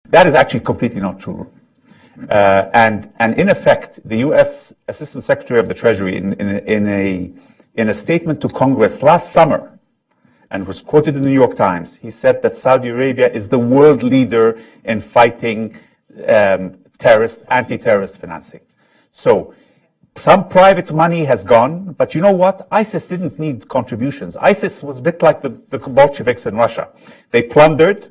That is actually completely not true. And in effect, the U.S. Assistant Secretary of the Treasury, in a statement to Congress last summer, and was quoted in the New York Times, he said that Saudi Arabia is the world leader in fighting anti-terrorist financing. So some private money has gone, but you know what? ISIS didn't need contributions. ISIS was a bit like the Bolsheviks in Russia. They plundered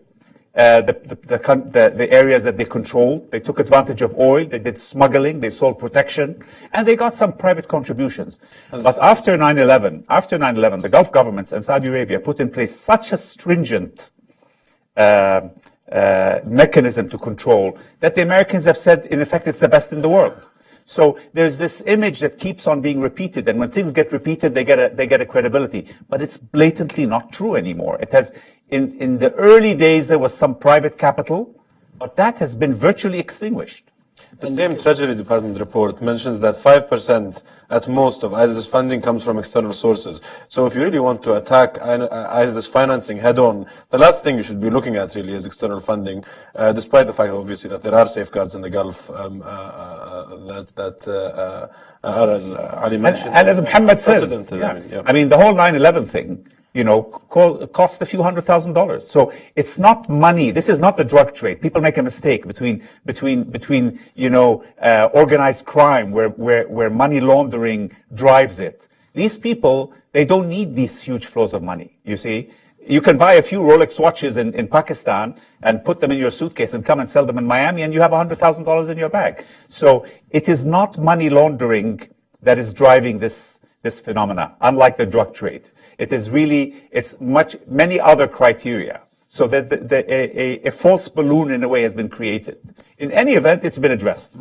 the areas that they controlled. They took advantage of oil. They did smuggling. They sold protection, and they got some private contributions. But after 9/11, the Gulf governments and Saudi Arabia put in place such a stringent mechanism to control that the Americans have said, in effect, it's the best in the world. So there's this image that keeps on being repeated, and when things get repeated, they get a credibility. But it's blatantly not true anymore. It has, in the early days, there was some private capital, but that has been virtually extinguished. The same Treasury Department report mentions that 5% at most of ISIS funding comes from external sources. So if you really want to attack ISIS financing head-on, the last thing you should be looking at really is external funding, despite the fact, obviously, that there are safeguards in the Gulf that are, as Ali mentioned. And as Mohammed says, I mean, the whole 9/11 thing, cost a few $100,000. So it's not money. This is not the drug trade. People make a mistake between organized crime where money laundering drives it. These people, they don't need these huge flows of money. You see, you can buy a few Rolex watches in Pakistan and put them in your suitcase and come and sell them in Miami, and you have $100,000 in your bag. So it is not money laundering that is driving this phenomena, unlike the drug trade. It is really, many other criteria. So that a false balloon, in a way, has been created. In any event, it's been addressed.